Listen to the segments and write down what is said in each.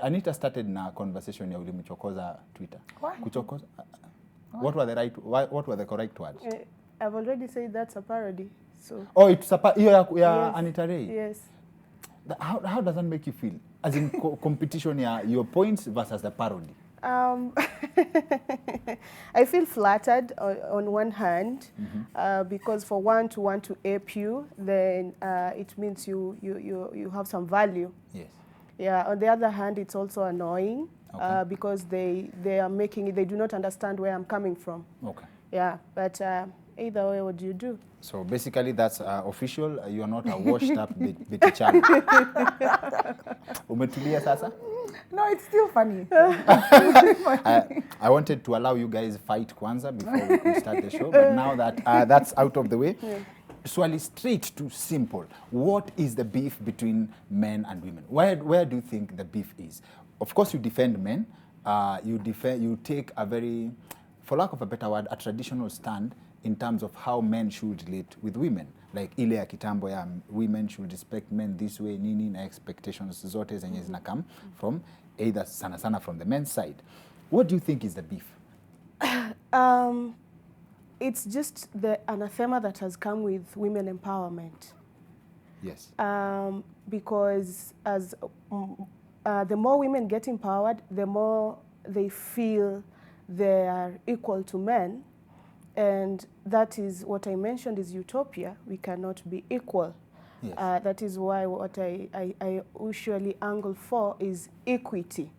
Anita started na conversation ya ulimchokoza Twitter. Why? Kuchokoza. What were the correct words? I've already said that's a parody. So. Oh, it's a Yes. Annita Raey. Yes. How does that make you feel? As in competition, your points versus the parody. I feel flattered on one hand, because for one to want to ape you, then it means you have some value. Yes. Yeah. On the other hand, it's also annoying, because they are making it. They do not understand where I'm coming from. Okay. Yeah. But either way, what do you do? So basically, that's official. You are not a washed-up Betty Chan. Umetulia sasa? No, it's still funny. I wanted to allow you guys fight kwanza before we could start the show, but now that that's out of the way, swali straight to simple. What is the beef between men and women? Where do you think the beef is? Of course, you defend men. You take a very, for lack of a better word, a traditional stand in terms of how men should relate with women. Like ile ya kitambo ya women should respect men this way, nini na expectations zote zenye zinakam from either sana from the men's side. What do you think is the beef? It's just the anathema that has come with women empowerment. Yes. Because as the more women get empowered, the more they feel they are equal to men. And that is what I mentioned is utopia. We cannot be equal. Yes. That is why what I usually angle for is equity.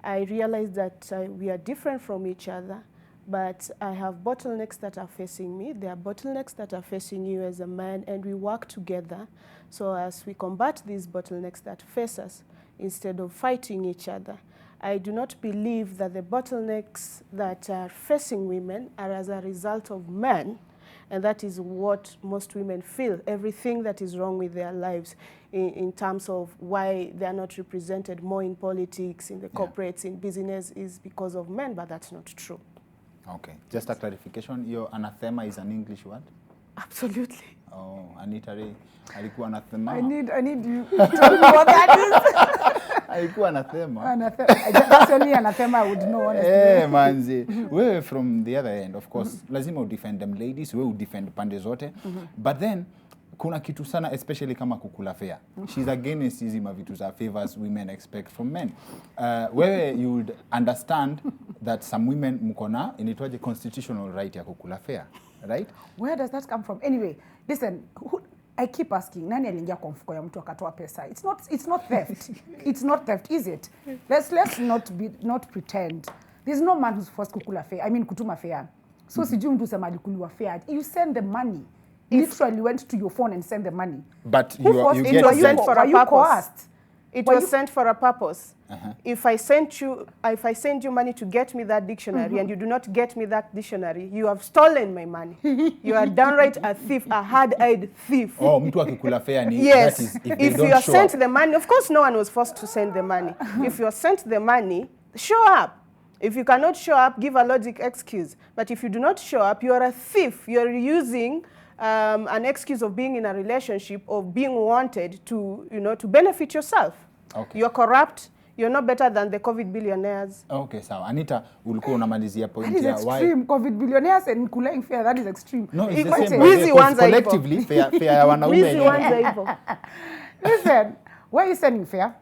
I realize that we are different from each other, but I have bottlenecks that are facing me. There are bottlenecks that are facing you as a man, and we work together so as we combat these bottlenecks that face us instead of fighting each other. I do not believe that the bottlenecks that are facing women are as a result of men, and that is what most women feel. Everything that is wrong with their lives in terms of why they are not represented more in politics, in the corporates, in business, is because of men, but that's not true. Okay. Just a clarification, your anathema is an English word? Absolutely. Oh, Anita Raey, alikuwa anathema. I need you to tell me what that is. Alikuwa anathema. Anathema. That's only anathema I would know, honestly. Manzi. Wewe from the other end, of course, lazima udefend them ladies, wewe udefend pande zote. But then, kuna kitu sana, especially kama kukula fair. She's against hizi mavitu za favors women expect from men. Wewe you would understand that some women mkona inaitwaje constitutional right ya kukula fair, right? Where does that come from? Anyway, listen, I keep asking, nani aliingia kwa mfuko ya mtu akatoa pesa? It's not theft. It's not theft, is it? Let's not pretend. There's no man who's forced kukula fair. I mean kutuma fair. So sijui mtu sema alikuliwa fair. You send the money. Literally went to your phone and sent the money. But it was sent for a purpose. It was sent for a purpose. If I send you money to get me that dictionary and you do not get me that dictionary, you have stolen my money. You are downright a thief, a hard-eyed thief. Oh, mtu akikula fair ni yes. That is, if you are sent the money, of course no one was forced to send the money. If you are sent the money, show up. If you cannot show up, give a logic excuse. But if you do not show up, you are a thief. You are using an excuse of being in a relationship, of being wanted to, to benefit yourself. Okay. You're corrupt. You're not better than the COVID billionaires. Okay, so Anita, ulikuwa unamalizia point ya why. That is extreme. COVID billionaires and kulaying fair, that is extreme. No, it's the same. Collectively, fair ya wanaume. Listen, why are you sending fair?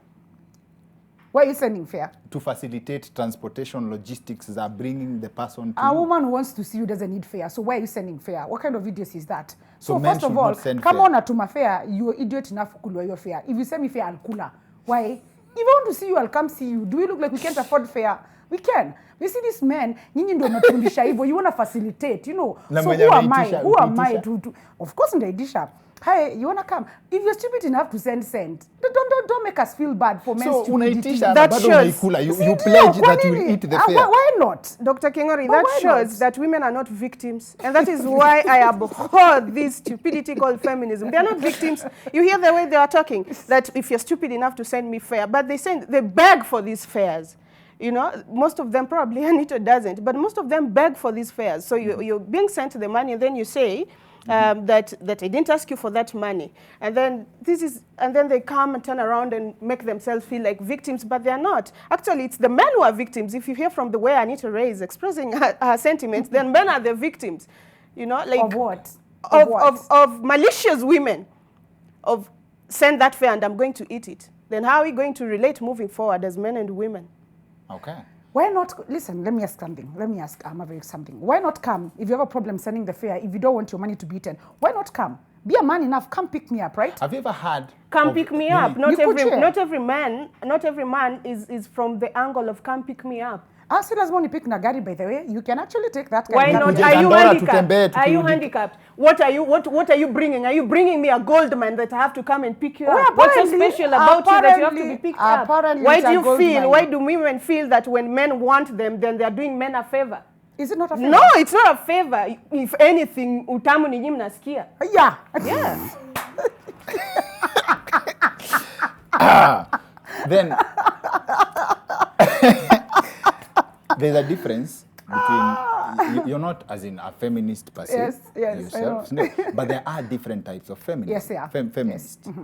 Why are you sending fair? To facilitate transportation logistics that are bringing the person to a woman who wants to see you doesn't need fair. So why are you sending fair? What kind of idiocy is that? So first of all, come on atuma fair, you're idiot enough kulwa your fair. If you send me fair, I'll kula. Why? If I want to see you, I'll come see you. Do we look like we can't afford fair? We can. We see this man, nyinyi ndio mnatundisha hivyo, you want to facilitate, So who am I? Who am I to of course ndaidisha. Hey, you want to come? If you're stupid enough to send, don't make us feel bad for men's stupidity. That shows you pledge that you will eat the fair. Why not? Dr. Kingori, that shows that women are not victims. And that is why I abhor this stupidity called feminism. They are not victims. You hear the way they are talking, that if you're stupid enough to send me fare, but they beg for these fares. Most of them probably, Anita doesn't, but most of them beg for these fares. So you're being sent the money, and then you say, that I didn't ask you for that money. And then they come and turn around and make themselves feel like victims, but they're not. Actually, it's the men who are victims. If you hear from the way Raey is expressing her sentiments, then men are the victims. You know, like of what? Of malicious women, of send that fare and I'm going to eat it. Then how are we going to relate moving forward as men and women? Okay. Why not, listen, let me ask something. Let me ask Maverick something. Why not come if you have a problem sending the fare, if you don't want your money to be eaten? Why not come? Be a man enough, come pick me up, right? Have you ever had... Come pick me up. Not every man is from the angle of come pick me up. As soon as money pick Nagari, by the way, you can actually take that kind Why of... not? Are you handicapped? Are you handicapped? What are you bringing? Are you bringing me a gold mine that I have to come and pick you up? What's so special about you that you have to be picked up? Why do women feel that when men want them, then they are doing men a favor? Is it not a favor? No, it's not a favor. If anything, utamu ni nyinyi mnasikia. Yeah. Yeah. Then there's a difference between you're not as in a feminist per se yourself, no, but there are different types of feminism. Yes, there are. Feminist. Yes.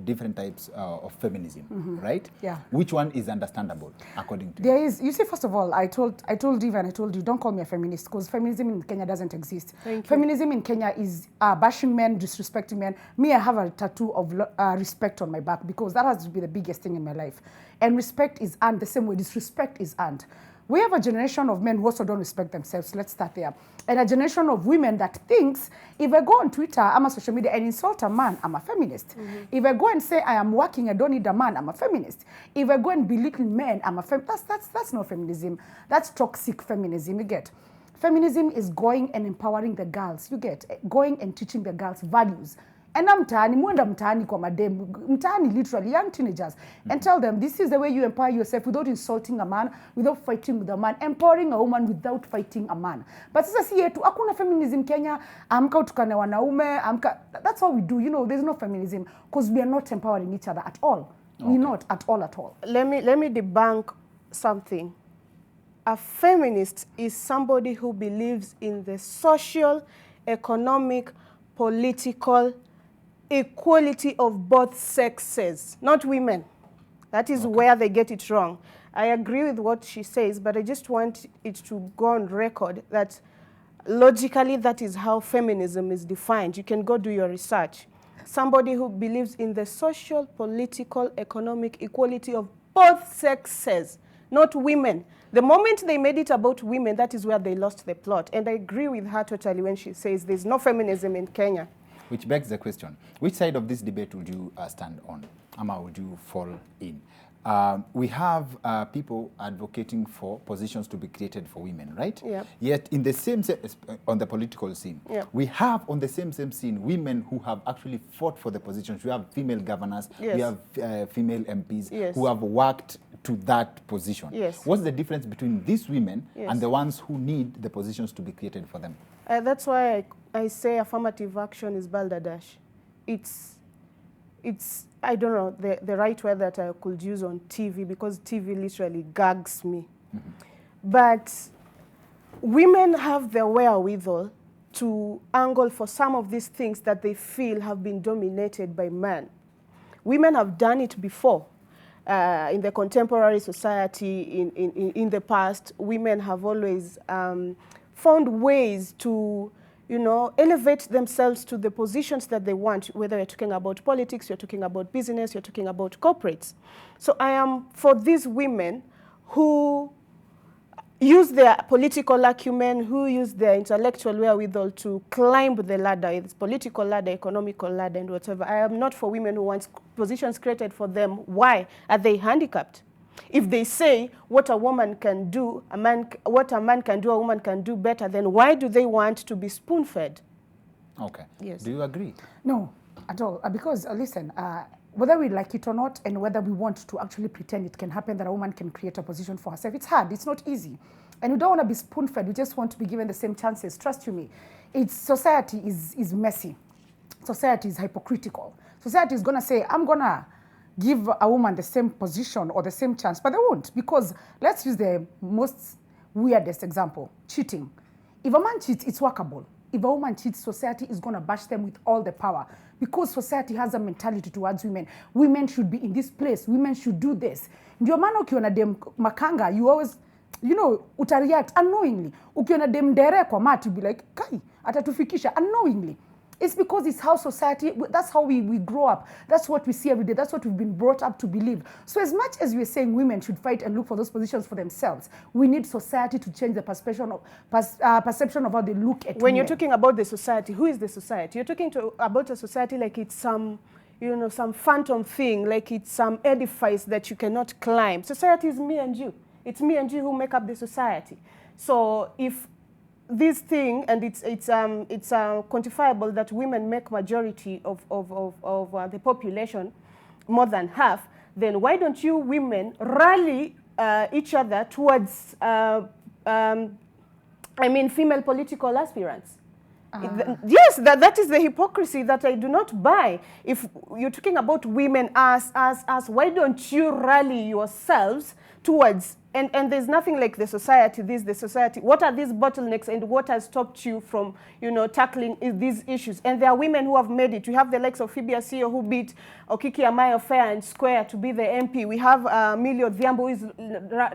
Different types of feminism, right? Yeah. Which one is understandable according to you? There is. You see, first of all, I told Eve and I told you, don't call me a feminist because feminism in Kenya doesn't exist. Feminism in Kenya is bashing men, disrespecting men. Me, I have a tattoo of respect on my back because that has to be the biggest thing in my life. And respect is earned the same way disrespect is earned. We have a generation of men who also don't respect themselves. Let's start there. And a generation of women that thinks, if I go on Twitter, I'm a social media and insult a man, I'm a feminist. If I go and say I am working, I don't need a man, I'm a feminist. If I go and belittle men, I'm a feminist. That's not feminism. That's toxic feminism, you get. Feminism is going and empowering the girls, you get. Going and teaching the girls values. And I'm mtaani, mwenda mtaani kwa madem, mtaani literally, young teenagers, and tell them this is the way you empower yourself without insulting a man, without fighting with a man, empowering a woman without fighting a man. But sasa si yetu, hakuna feminism Kenya, amka utukane wanaume, that's how we do, you know, there's no feminism, because we are not empowering each other at all. Okay. We're not at all. Let me debunk something. A feminist is somebody who believes in the social, economic, political equality of both sexes, not women. That is where they get it wrong. I agree with what she says, but I just want it to go on record that logically that is how feminism is defined. You can go do your research. Somebody who believes in the social, political, economic equality of both sexes, not women. The moment they made it about women, that is where they lost the plot. And I agree with her totally when she says there's no feminism in Kenya. Which begs the question, which side of this debate would you stand on? Ama, would you fall in? We have people advocating for positions to be created for women, right? Yep. Yet in the same, on the political scene, yep, we have on the same scene women who have actually fought for the positions. We have female governors, yes, we have female MPs, yes, who have worked to that position. Yes. What's the difference between these women, yes, and the ones who need the positions to be created for them? That's why I say affirmative action is balderdash. It's I don't know the right word that I could use on TV, because TV literally gags me. But women have the wherewithal to angle for some of these things that they feel have been dominated by men. Women have done it before. In the contemporary society, in the past, women have always found ways to, you know, elevate themselves to the positions that they want, whether you're talking about politics, you're talking about business, you're talking about corporates. So I am for these women who use their political acumen, who use their intellectual wherewithal to climb the ladder, it's political ladder, economical ladder, and whatever. I am not for women who want positions created for them. Why? Are they handicapped? If they say what a woman can do, what a man can do, a woman can do better, then why do they want to be spoon-fed? Okay. Yes. Do you agree? No, at all. Because, listen, whether we like it or not, and whether we want to actually pretend it can happen that a woman can create a position for herself, it's hard, it's not easy. And we don't want to be spoon-fed, we just want to be given the same chances. Trust you me. Society is messy. Society is hypocritical. Society is going to say, I'm going to give a woman the same position or the same chance, but they won't. Because let's use the most weirdest example, cheating. If a man cheats, it's workable. if a woman cheats, society is going to bash them with all the power because society has a mentality towards women. Women should be in this place. Women should do this. Ndio maana ukiona dem makanga, you always, you know, utareact unknowingly. Ukiona dem dere kwa mat, you be like, kai, atatufikisha unknowingly. It's because it's how society, that's how we grow up. That's what we see every day. That's what we've been brought up to believe. So as much as we're saying women should fight and look for those positions for themselves, we need society to change the perception of how they look at When women. you're talking about the society, who is the society? You're talking about a society like it's some, you know, some phantom thing, like it's some edifice that you cannot climb. Society is me and you. It's me and you who make up the society. So if this thing, and it's quantifiable that women make majority of the population, more than half, then why don't you women rally each other towards, female political aspirants? Yes, that is the hypocrisy that I do not buy. If you're talking about women as, why don't you rally yourselves towards, and there's nothing like the society, what are these bottlenecks and what has stopped you from, you know, tackling these issues? And there are women who have made it. We have the likes of Phoebe Asio who beat Okiki Amayo fair and square to be the MP. We have Millie Odhiambo who is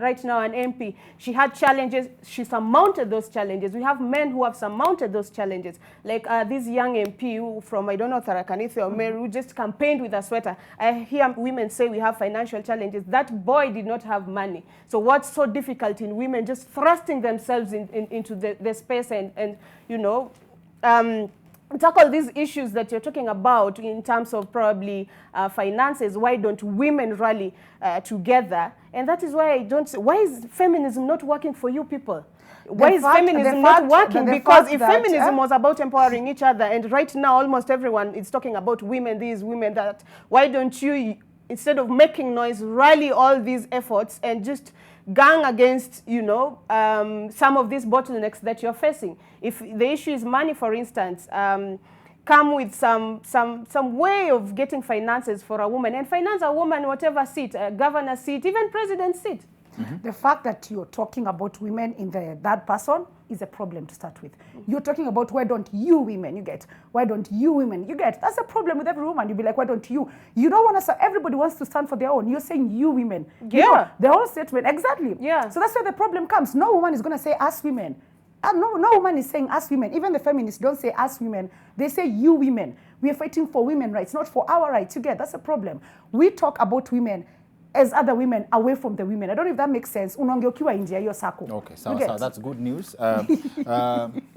right now an MP. She had challenges. She surmounted those challenges. We have men who have surmounted those challenges. Like this young MP who from, I don't know, Tarakanithe or Meru, who just campaigned with a sweater. I hear women say we have financial challenges. That boy did not have money. So what's so difficult in women just thrusting themselves into the space and you know, tackle these issues that you're talking about in terms of probably finances? Why don't women rally together? And that is why I don't say, why is feminism not working for you people? Why is feminism not working? Because if feminism was about empowering each other, and right now almost everyone is talking about women this, women that, why don't you, instead of making noise, rally all these efforts and just gang against, you know, some of these bottlenecks that you're facing? If the issue is money, for instance, come with some way of getting finances for a woman, and finance a woman whatever seat, a governor seat, even president seat. The fact that you're talking about women in the third person is a problem to start with. You're talking about why don't you women, you get? Why don't you women, you get? That's a problem with every woman. You'll be like, why don't you? You don't want to, everybody wants to stand for their own. You're saying you women. Yeah. You know, the whole statement, exactly. Yeah. So that's where the problem comes. No woman is going to say us women. No woman is saying us women. Even the feminists don't say us women. They say you women. We are fighting for women rights, not for our rights. You get? That's a problem. We talk about women as other women away from the women. I don't know if that makes sense. Unaongea ukiwa nje ya hiyo sako. Okay, so that's good news.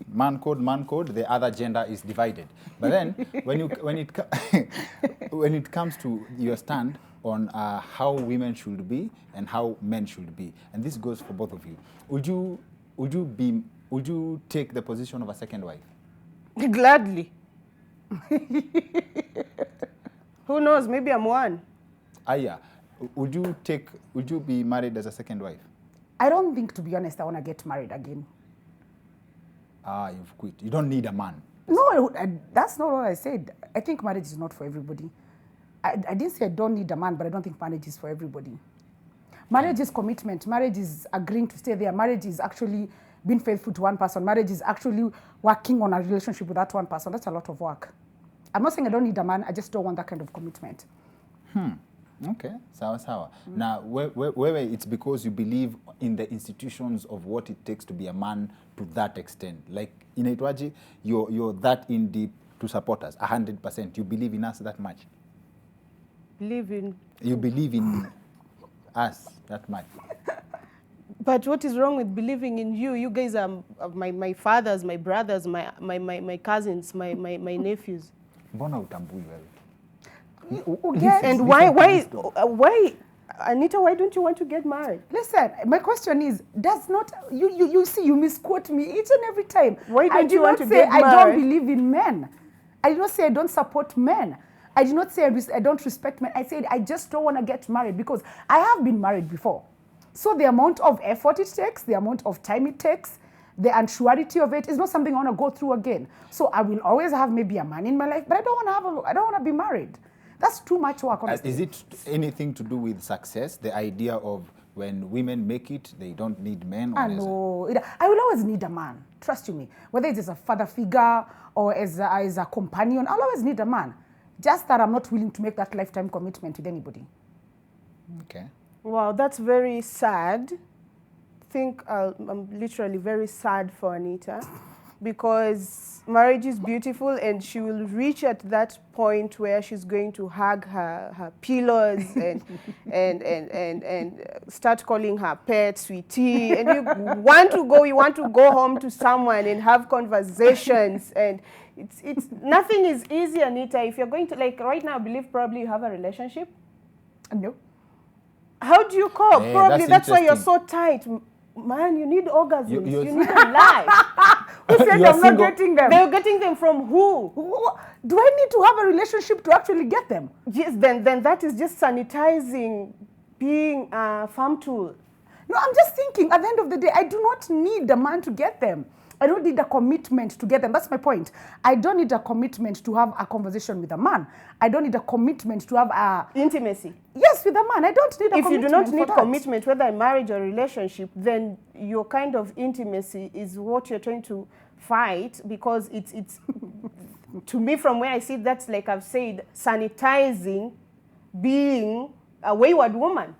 Man code, the other gender is divided. But then, when it comes to your stand on how women should be and how men should be, and this goes for both of you, would you take the position of a second wife? Gladly. Who knows? Maybe I'm one. Yeah. Would you be married as a second wife? I don't think, to be honest, I want to get married again. You've quit. You don't need a man. No, that's not what I said. I think marriage is not for everybody. I didn't say I don't need a man, but I don't think marriage is for everybody. Marriage is commitment. Marriage is agreeing to stay there. Marriage is actually being faithful to one person. Marriage is actually working on a relationship with that one person. That's a lot of work. I'm not saying I don't need a man. I just don't want that kind of commitment. Okay, sawa. Now, where it's because you believe in the institutions of what it takes to be a man to that extent. Like, in Itwaji, you're that in deep to support us, 100%. You believe in us that much. You believe in us that much. But what is wrong with believing in you? You guys are my fathers, my brothers, my cousins, my nephews. Mbona utambui wewe? And why, Anita, why don't you want to get married? Listen, my question is, does not, you see, you misquote me each and every time. Why don't you want to get married? I don't believe in men. I did not say I don't support men. I did not say I don't respect men. I said I just don't want to get married because I have been married before. So the amount of effort it takes, the amount of time it takes, the unsurety of it is not something I want to go through again. So I will always have maybe a man in my life, but I don't want to be married. That's too much work, honestly. Is it anything to do with success, the idea of when women make it, they don't need men? I know. I will always need a man. Trust you me. Whether it is a father figure or as a companion, I'll always need a man. Just that I'm not willing to make that lifetime commitment with anybody. Okay. Wow, that's very sad. I'm literally very sad for Anita, because marriage is beautiful, and she will reach at that point where she's going to hug her pillows and start calling her pet sweetie, and you want to go home to someone and have conversations, and it's nothing is easy, Anita. If you're going to, like right now, I believe probably you have a relationship. No. How do you cope? Hey, Probably that's why you're so tight. Man, you need orgasms. You need a life. Who said I'm not getting them? They're getting them from who? Do I need to have a relationship to actually get them? Yes, then that is just sanitizing being a farm tool. No, I'm just thinking, at the end of the day, I do not need a man to get them. I don't need a commitment to get them. That's my point. I don't need a commitment to have a conversation with a man. I don't need a commitment to have a... Intimacy. Yes, with a man. I don't need a commitment. If you do not need commitment, whether in marriage or relationship, then your kind of intimacy is what you're trying to fight, because it's to me, from where I see, that's, like I've said, sanitizing being a wayward woman.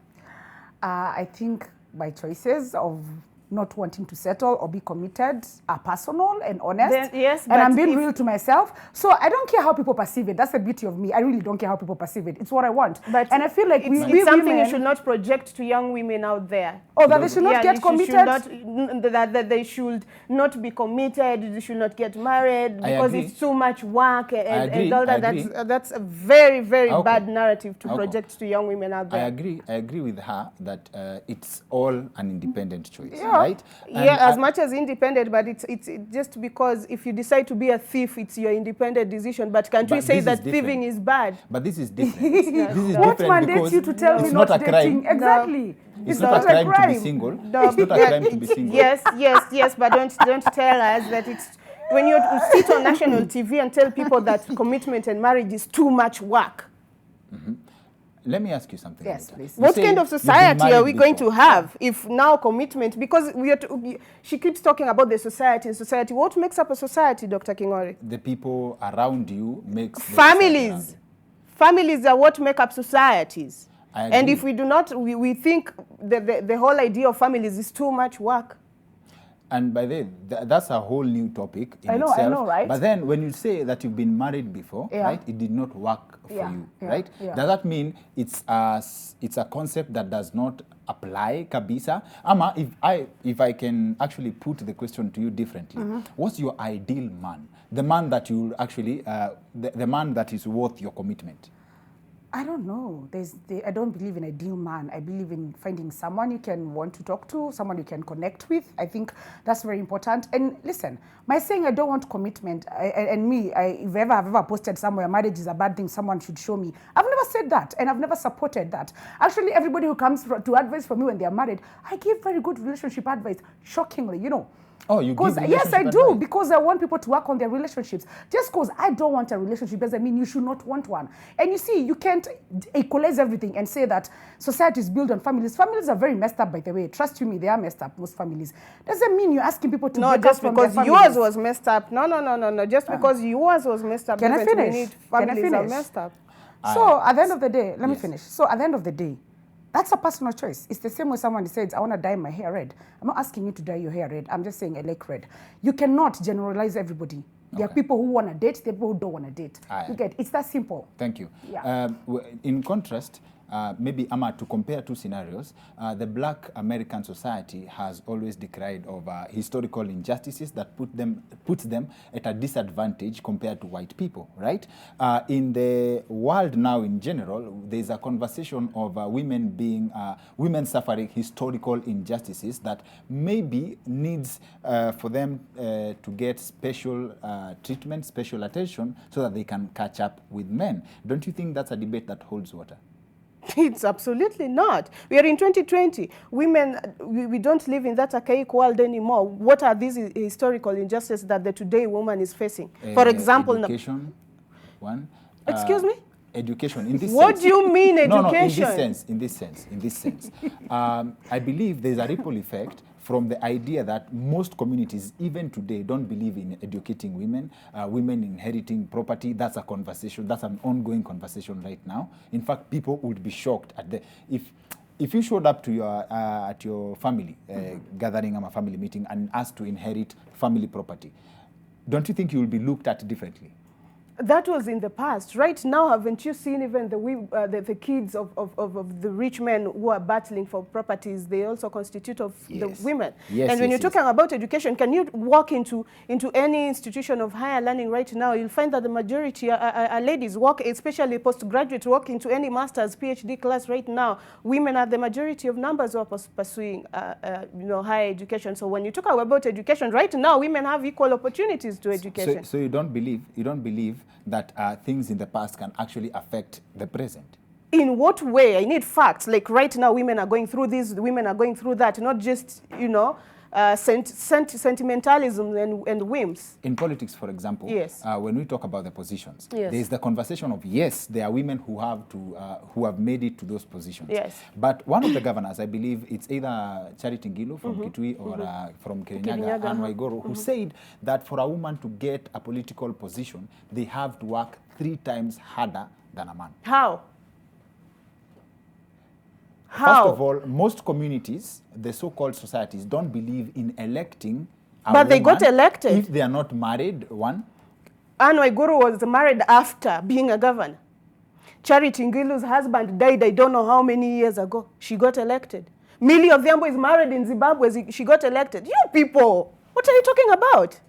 I think my choices of not wanting to settle or be committed are personal and honest. Yes, and I'm being real to myself. So I don't care how people perceive it. That's the beauty of me. I really don't care how people perceive it. It's what I want. But and I feel like it's something women, you should not project to young women out there. Oh, that they should not get committed? That they should not be committed, they should not get married because it's too much work and all that. That's a very, very bad narrative to project to young women out there. I agree with her that it's all an independent choice. Yeah. Right? Yeah, as much as independent, but it's just because if you decide to be a thief, it's your independent decision. But can't we say that thieving is bad? But this is different. This is what different mandates you to tell me not dating? Exactly. It's not a crime to be single. No. It's not a crime to be single. Yes, but don't tell us that it's... When you sit on national TV and tell people that commitment and marriage is too much work. Mm-hmm. Let me ask you something. Yes, please. What kind of society are we going to have if now commitment, because she keeps talking about the society. What makes up a society, Dr. Kingori? The people around you makes... Families. Families are what make up societies. And if we do not, we think the whole idea of families is too much work. And by the way, that's a whole new topic in itself. I know, right? But then when you say that you've been married before, right, it did not work for you, right? Yeah. Does that mean it's a concept that does not apply, kabisa? Ama, if I can actually put the question to you differently, what's your ideal man? The man that you actually, the man that is worth your commitment? I don't know. I don't believe in ideal man. I believe in finding someone you can want to talk to, someone you can connect with. I think that's very important. And listen, my saying I don't want commitment, if I've ever posted somewhere, marriage is a bad thing, someone should show me. I've never said that, and I've never supported that. Actually, everybody who comes to advice for me when they're married, I give very good relationship advice, shockingly, you know. Oh, you give yes, I do, advice. because I want people to work on their relationships. Just because I don't want a relationship doesn't mean you should not want one. And you see, you can't equalize everything and say that society is built on families. Families are very messed up, by the way. Trust you me, they are messed up, most families. Doesn't mean you're asking people to break up from their families. No, just because yours was messed up. No. Just because yours was messed up doesn't mean families are messed up. So at the end of the day, let me finish. So at the end of the day, that's a personal choice. It's the same way someone says, I want to dye my hair red. I'm not asking you to dye your hair red. I'm just saying I like red. You cannot generalize everybody. There are people who want to date, there are people who don't want to date. You get, it's that simple. Thank you. Yeah. In contrast, maybe Ama, to compare two scenarios, the Black American society has always decried of historical injustices that puts them at a disadvantage compared to white people, right? In the world now in general, there's a conversation of women suffering historical injustices that maybe needs for them to get special treatment, special attention, so that they can catch up with men. Don't you think that's a debate that holds water? It's absolutely not. We are in 2020. Women, we don't live in that archaic world anymore. What are these historical injustices that the today woman is facing? For example, education, one. Excuse me? education in this What sense. do you mean education? No, in this sense. I believe there's a ripple effect from the idea that most communities, even today, don't believe in educating women, women inheriting property. That's a conversation. That's an ongoing conversation right now. In fact, people would be shocked at if you showed up to your at your family gathering, a family meeting, and asked to inherit family property. Don't you think you will be looked at differently? That was in the past. Right now, haven't you seen even the kids of the rich men who are battling for properties? They also constitute of the women. Yes, and when you're talking about education, can you walk into any institution of higher learning right now? You'll find that the majority are ladies. Walk, especially postgraduate, walk into any master's, PhD class right now. Women are the majority of numbers who are pursuing higher education. So when you talk about education right now, women have equal opportunities to education. So you don't believe that things in the past can actually affect the present? In what way? I need facts. Like right now, women are going through this, women are going through that, not just, sentimentalism and whims. In politics, for example, yes. When we talk about the positions, yes. there's the conversation of, yes, there are women who have made it to those positions. Yes. But one of the governors, I believe it's either Charity Ngilu from Kitui or from Kirinyaga, Anne Waiguru, who said that for a woman to get a political position, they have to work 3 times harder than a man. How? First of all, most communities, the so-called societies, don't believe in electing a But they woman got elected. if they are not married, one. Anne Waiguru was married after being a governor. Charity Ngilu's husband died, I don't know how many years ago. She got elected. Millie Odhiambo is married in Zimbabwe. She got elected. You people, what are you talking about?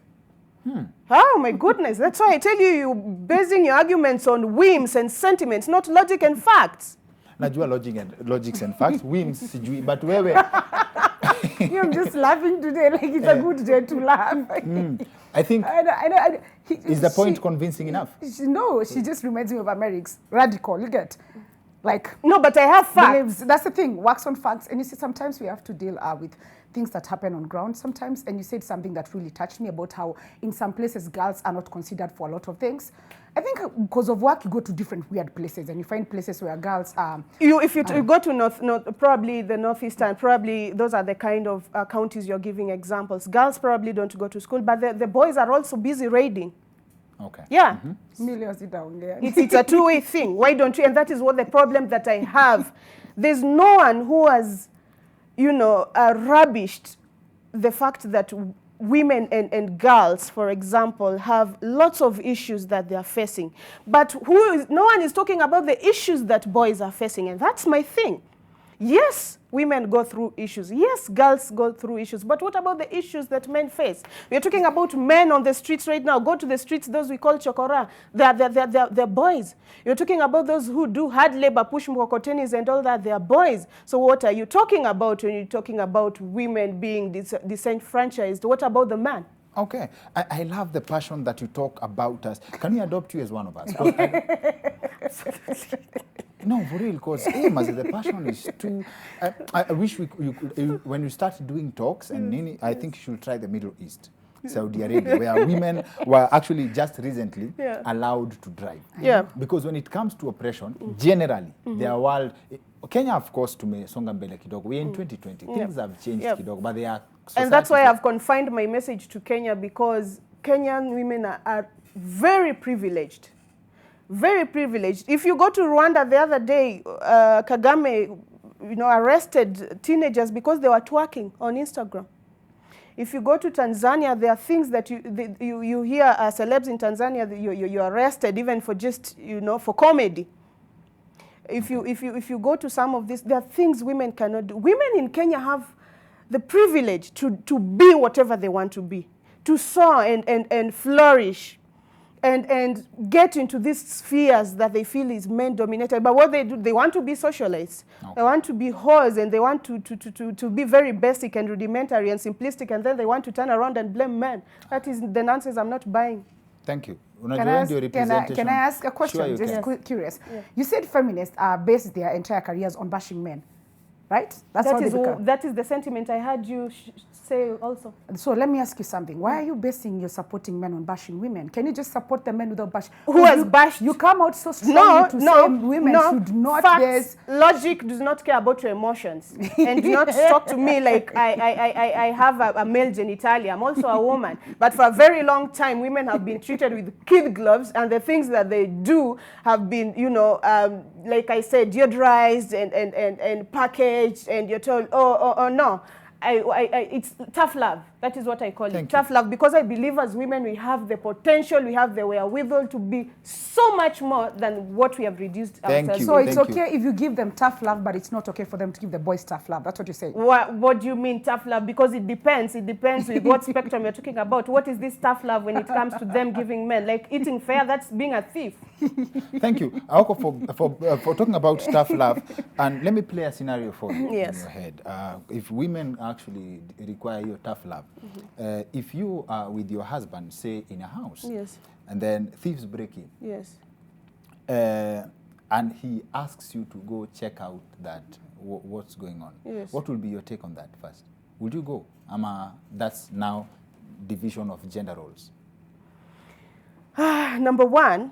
Oh, my goodness. That's why I tell you, you're basing your arguments on whims and sentiments, not logic and facts. Najua logics and facts, whims, sijui, but where I'm just laughing today, like it's a good day to laugh. I think, is the point convincing enough? No, she just reminds me of Americ's radical, you get? Like, no, but I have facts. That's the thing, works on facts. And you see, sometimes we have to deal with things that happen on ground sometimes. And you said something that really touched me about how in some places girls are not considered for a lot of things. I think because of work, you go to different weird places and you find places where girls are... If you go to probably the Northeastern, probably those are the kind of counties you're giving examples. Girls probably don't go to school, but the boys are also busy raiding. Okay. Yeah. Millions down there. It's a two-way thing. Why don't you? And that is what the problem that I have. There's no one who has, rubbished the fact that women and girls, for example, have lots of issues that they are facing. But no one is talking about the issues that boys are facing. And that's my thing. Yes, women go through issues. Yes, girls go through issues. But what about the issues that men face? We're talking about men on the streets right now. Go to the streets, those we call chokora. They're boys. You're talking about those who do hard labor, push mkokotenis and all that. They're boys. So what are you talking about when you're talking about women being disenfranchised? What about the man? Okay. I love the passion that you talk about us. Can we adopt you as one of us? No, for real, because the passion is too... I wish you could, when you start doing talks, and I think you should try the Middle East, Saudi Arabia, where women were actually just recently allowed to drive. Yeah. Because when it comes to oppression, generally, their world... Kenya, of course, tumesonga mbele kidogo. We're in 2020. Things have changed kidogo, but they are... And that's why I've confined my message to Kenya, because Kenyan women are very privileged. Very privileged. If you go to Rwanda the other day, Kagame, arrested teenagers because they were twerking on Instagram. If you go to Tanzania, there are things that you hear celebs in Tanzania, you're arrested even for just, for comedy. If you go to some of this, there are things women cannot do. Women in Kenya have the privilege to be whatever they want to be, to soar and flourish. And get into these spheres that they feel is men-dominated. But what they do, they want to be socialites. Okay. They want to be whores, and they want to be very basic and rudimentary and simplistic, and then they want to turn around and blame men. That is the nonsense I'm not buying. Thank you. Can I ask a question? Sure, just curious. Yeah. You said feminists base their entire careers on bashing men. right? That's how they become. That is the sentiment I heard you say also. So let me ask you something. Why are you basing your supporting men on bashing women? Can you just support the men without bashing? Who has bashed? You come out so strongly to say women should not Facts, logic does not care about your emotions. And do not talk to me like I have a male genitalia. I'm also a woman. But for a very long time, women have been treated with kid gloves, and the things that they do have been, you know, like I said, deodorized and packaged, and you're told, oh no. It's tough love. That is what I call it, tough love, because I believe as women we have the potential, we have the wherewithal to be so much more than what we have reduced ourselves. So it's okay if you give them tough love, but it's not okay for them to give the boys tough love. That's what you're saying. What do you mean tough love? Because it depends. It depends with what spectrum you're talking about. What is this tough love when it comes to them giving men? Like eating fair, that's being a thief. Thank you, Aoko, for talking about tough love. And let me play a scenario for you in your head. If women actually require your tough love, if you are with your husband, say in a house, and then thieves break in, and he asks you to go check out that what's going on, what will be your take on that first? Would you go? That's now division of gender roles. Number one,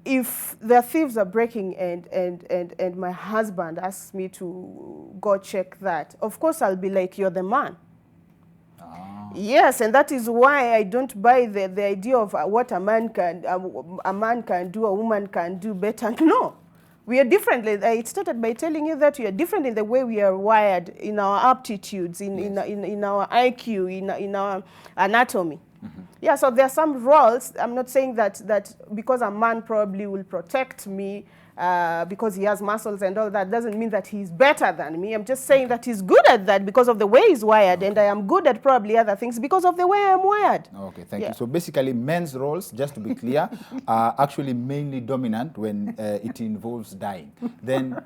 if the thieves are breaking and my husband asks me to go check that, of course I'll be like, you're the man. Yes, and that is why I don't buy the idea of what a man can do, a woman can do better. No, we are different. I started by telling you that we are different in the way we are wired, in our aptitudes, in our IQ, in our anatomy. Yeah, so there are some roles. I'm not saying that because a man probably will protect me because he has muscles and all that, doesn't mean that he's better than me. I'm just saying that he's good at that because of the way he's wired, and I am good at probably other things because of the way I'm wired. Okay, thank you. So basically, men's roles, just to be clear, are actually mainly dominant when it involves dying. Then,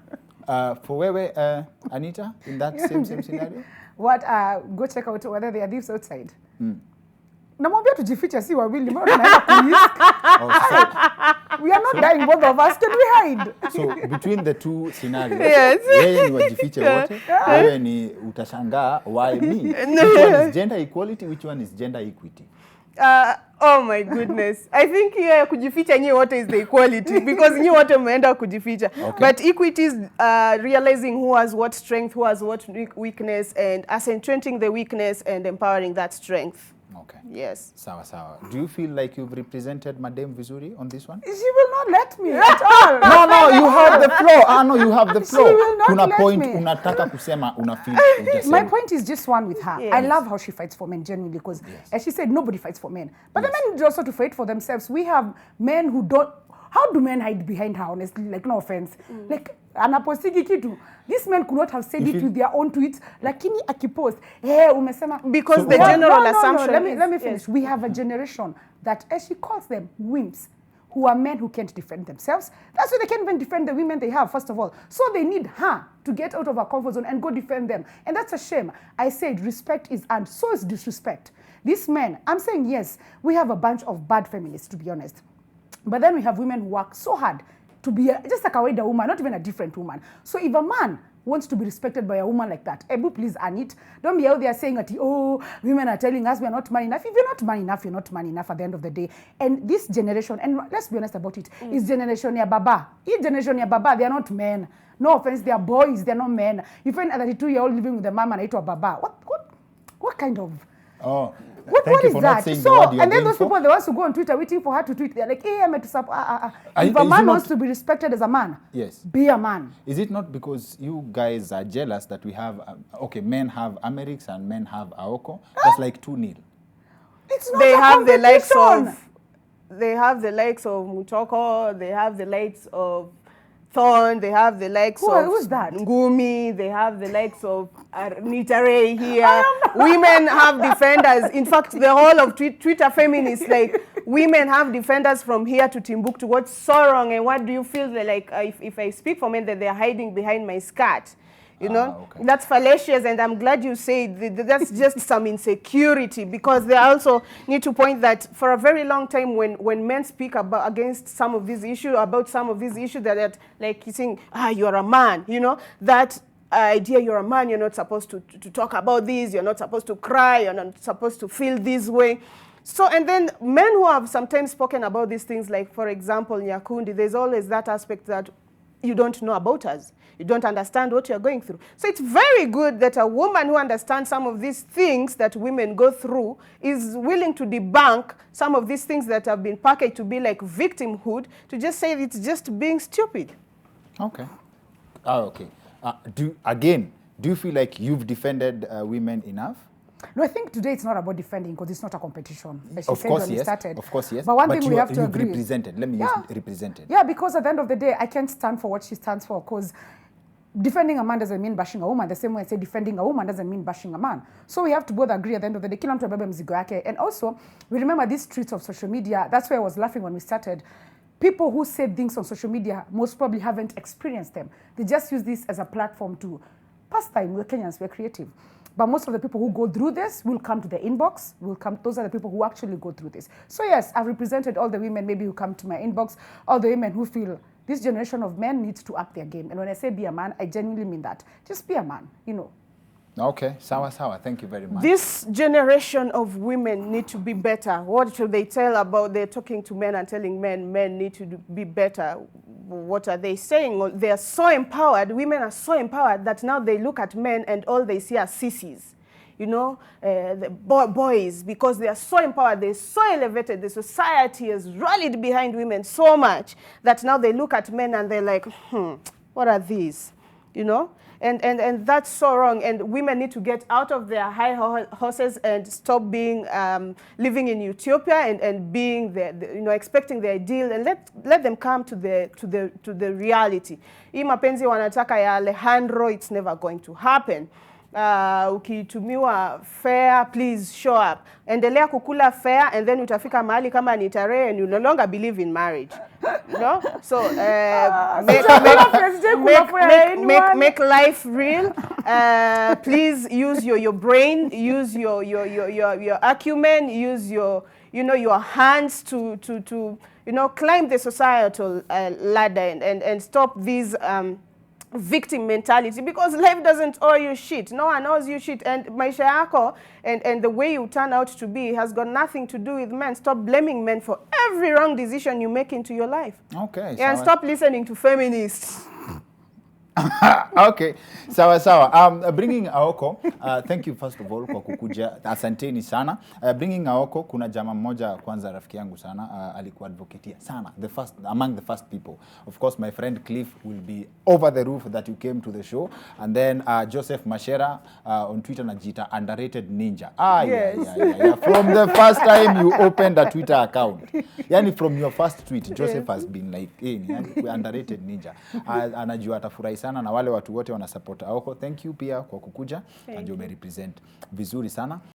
for where, Anita, in that same scenario? What? Go check out whether there are thieves outside. Namwambia tujifiche si wawili, mbona tunaenda kurisk? We are not dying, both of us. Can we hide? So between the two scenarios, wewe ni wajifiche wote, wewe ni utashangaa, why me? Which one is gender equality, which one is gender equity? Oh my goodness. I think here kujificha nyi wote is the equality because nyi wote mmeenda kujificha. But equity is realizing who has what strength, who has what weakness, and accentuating the weakness and empowering that strength. Okay. Yes. Sawa sawa. Do you feel like you've represented Madame Vizuri on this one? She will not let me at all. No, you have the floor. No, you have the floor. She will not let point, me. unataka kusema, My point is just one with her. Yes. I love how she fights for men genuinely because, as she said, nobody fights for men. But the men need also to fight for themselves. We have men who don't. How do men hide behind her, honestly? Like, no offense. Like, anapostiki kitu. These men could not have said it with their own tweets. Lakini akipost, hey, umesema. Because the general assumption. Let me finish. We have a generation that, as she calls them, wimps, who are men who can't defend themselves. That's why they can't even defend the women they have, first of all. So they need her to get out of her comfort zone and go defend them. And that's a shame. I said respect is earned. So is disrespect. These men, I'm saying, yes, we have a bunch of bad feminists, to be honest. But then we have women who work so hard to be just like a wider woman, not even a different woman. So if a man wants to be respected by a woman like that, Ebu, please earn it. Don't be out there saying that, oh, women are telling us we are not man enough. If you're not man enough, you're not man enough at the end of the day. And this generation, and let's be honest about it, is generation ya baba. Each generation ya baba, they are not men. No offense, they are boys, they are not men. You find a 32-year-old living with a mama and a baba. What kind of... Oh. What is that? So, and then those people, the ones who go on Twitter waiting for her to tweet, they're like, hey, I'm to support. If a man wants to be respected as a man, be a man. Is it not because you guys are jealous that we have, men have Amerix and men have Aoko? That's like 2-0. It's not they a have the likes competition. They have the likes of Mutoko, they have the likes of Thorn, they have the likes of who's that? Ngumi, they have the likes of Raey here. Women have defenders. In fact, the whole of Twitter feminists, like, women have defenders from here to Timbuktu. What's so wrong, and what do you feel like if I speak for men that they're hiding behind my skirt? You know, that's fallacious, and I'm glad you said that's just some insecurity, because they also need to point that for a very long time when men speak against some of these issues, that like you saying, you're a man, you know, that idea you're a man, you're not supposed to talk about this, you're not supposed to cry, you're not supposed to feel this way. So, and then men who have sometimes spoken about these things, like, for example, Nyakundi, there's always that aspect that you don't know about us. You don't understand what you're going through. So it's very good that a woman who understands some of these things that women go through is willing to debunk some of these things that have been packaged to be like victimhood, to just say it's just being stupid. Okay. Okay. Do you feel like you've defended women enough? No, I think today it's not about defending because it's not a competition. As Of said course, when we yes. started. Of course, yes. But one thing we have to you've agree. represented. Let me use represented. Yeah, because at the end of the day, I can't stand for what she stands for, because defending a man doesn't mean bashing a woman. The same way I say defending a woman doesn't mean bashing a man. So we have to both agree at the end of the day, kila mtu abebe mzigo yake. And also, we remember these streets of social media. That's why I was laughing when we started. People who say things on social media most probably haven't experienced them. They just use this as a platform to pass time. We're Kenyans, we're creative. But most of the people who go through this will come to the inbox, those are the people who actually go through this. So yes, I've represented all the women maybe who come to my inbox, all the women who feel this generation of men needs to up their game. And when I say be a man, I genuinely mean that. Just be a man, you know. Okay, sawa. Thank you very much. This generation of women need to be better. What should they tell about? They're talking to men and telling men need to be better. What are they saying? They are so empowered. Women are so empowered that now they look at men and all they see are sissies. You know, the boys, because they are so empowered, they're so elevated. The society has rallied behind women so much that now they look at men and they're like, what are these? You know? And that's so wrong. And women need to get out of their high horses and stop being living in utopia and being expecting the ideal, and let them come to the reality. Hii mapenzi wanataka ya Alejandro, it's never going to happen. Ukitumiwa fair, please show up. Endelea kukula fair, and then utafika mahali kama Annita'S, and you no longer believe in marriage. No? So make life real. Please use your brain, use your acumen, use your hands to climb the societal ladder and stop these victim mentality, because life doesn't owe you shit. No one owes you shit. And maisha yako and the way you turn out to be has got nothing to do with men. Stop blaming men for every wrong decision you make into your life. Okay. Yeah, and stop listening to feminists. Okay, sawa. Bringing Aoko, thank you first of all kwa kukuja, asanteni sana. Bringing Aoko, kuna jamaa mmoja kwanza rafiki yangu sana, alikuwa advocatea sana, among the first people. Of course, my friend Cliff will be over the roof that you came to the show. And then Joseph Mashera on Twitter najita underrated ninja. Yes. Yeah. From the first time you opened a Twitter account, yani from your first tweet, Joseph has been like, underrated ninja. Anajua atafurahi sana na wale watu wote wana support Aoko. Thank you pia kwa kukuja. Najua umerepresent vizuri sana.